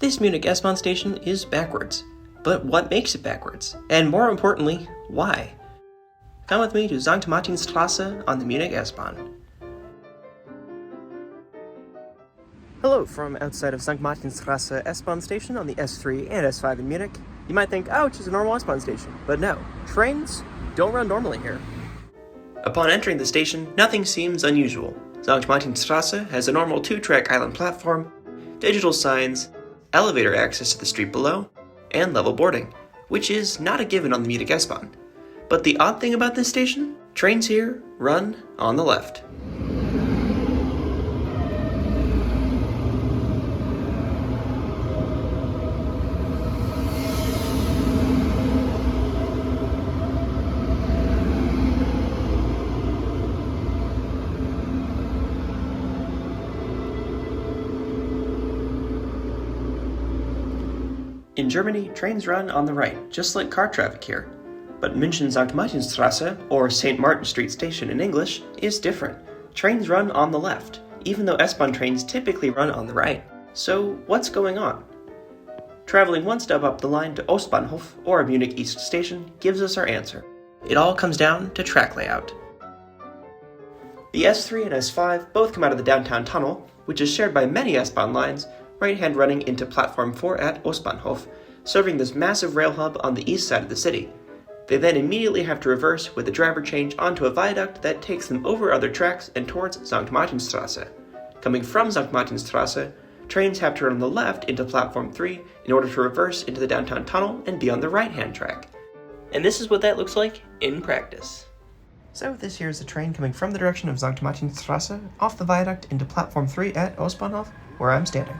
This Munich S-Bahn station is backwards. But what makes it backwards? And more importantly, why? Come with me to St Martin-Straße on the Munich S-Bahn. Hello from outside of St Martin-Straße S-Bahn station on the S3 and S5 in Munich. You might think, oh, it's just a normal S-Bahn station. But no, trains don't run normally here. Upon entering the station, nothing seems unusual. St Martin-Straße has a normal 2-track island platform, digital signs, elevator access to the street below, and level boarding, which is not a given on the Munich S-Bahn. But the odd thing about this station, trains here run on the left. In Germany, trains run on the right, just like car traffic here. But München St Martin-Straße, or St. Martin Street Station in English, is different. Trains run on the left, even though S-Bahn trains typically run on the right. So what's going on? Traveling one step up the line to Ostbahnhof, or Munich East Station, gives us our answer. It all comes down to track layout. The S3 and S5 both come out of the downtown tunnel, which is shared by many S-Bahn lines, right-hand running into Platform 4 at Ostbahnhof, serving this massive rail hub on the east side of the city. They then immediately have to reverse with a driver change onto a viaduct that takes them over other tracks and towards St. Martin-Straße. Coming from St. Martin-Straße, trains have to run on the left into Platform 3 in order to reverse into the downtown tunnel and be on the right-hand track. And this is what that looks like in practice. So this here is a train coming from the direction of St. Martin-Straße off the viaduct into Platform 3 at Ostbahnhof, where I'm standing.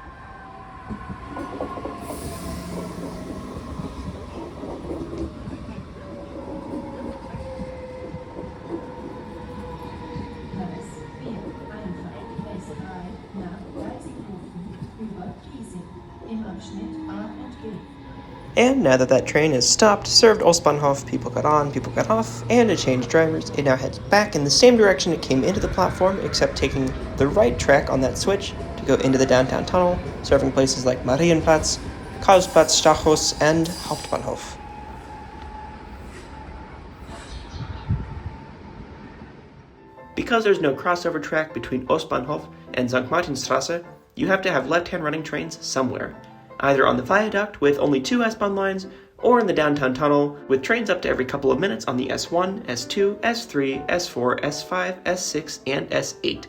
And now that that train has stopped, served Ostbahnhof, people got on, people got off, and it changed drivers, it now heads back in the same direction it came into the platform, except taking the right track on that switch to go into the downtown tunnel, serving places like Marienplatz, Karlsplatz, Stachus, and Hauptbahnhof. Because there's no crossover track between Ostbahnhof and St. Martin-Straße, you have to have left-hand running trains somewhere, either on the viaduct with only 2 S-Bahn lines, or in the downtown tunnel with trains up to every couple of minutes on the S1, S2, S3, S4, S5, S6, and S8.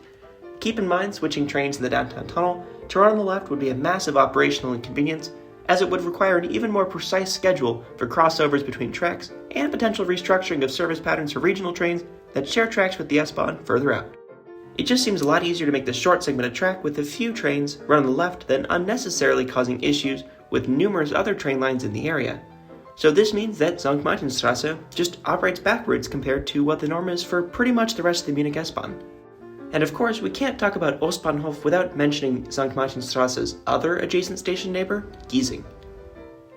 Keep in mind, switching trains in the downtown tunnel to run on the left would be a massive operational inconvenience, as it would require an even more precise schedule for crossovers between tracks and potential restructuring of service patterns for regional trains that share tracks with the S-Bahn further out. It just seems a lot easier to make the short segmented track with a few trains run on the left than unnecessarily causing issues with numerous other train lines in the area. So this means that St. Martin-Straße just operates backwards compared to what the norm is for pretty much the rest of the Munich S-Bahn. And of course, we can't talk about Ostbahnhof without mentioning St. Martin-Straße's other adjacent station neighbor, Giesing.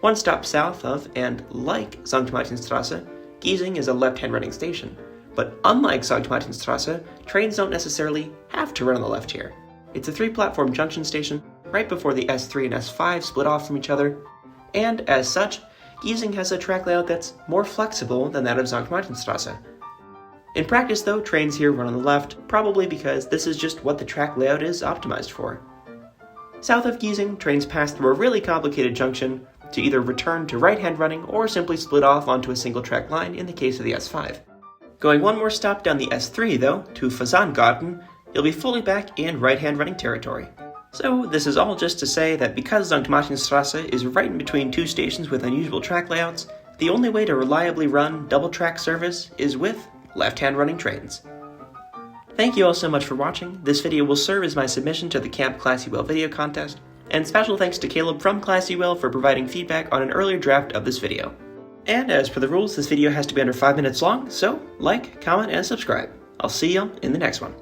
One stop south of, and like St. Martin-Straße, Giesing is a left-hand running station. But unlike St. Martin-Straße, trains don't necessarily have to run on the left here. It's a 3-platform junction station right before the S3 and S5 split off from each other, and as such, Giesing has a track layout that's more flexible than that of St. Martin-Straße. In practice though, trains here run on the left, probably because this is just what the track layout is optimized for. South of Giesing, trains pass through a really complicated junction to either return to right-hand running or simply split off onto a single track line in the case of the S5. Going one more stop down the S3 though, to Fasangarten, you'll be fully back in right-hand running territory. So this is all just to say that because St. Martin-Straße is right in between 2 stations with unusual track layouts, the only way to reliably run double-track service is with left-hand running trains. Thank you all so much for watching. This video will serve as my submission to the Camp Classywell video contest, and special thanks to Caleb from Classywell for providing feedback on an earlier draft of this video. And as per the rules, this video has to be under 5 minutes long, so like, comment, and subscribe. I'll see y'all in the next one.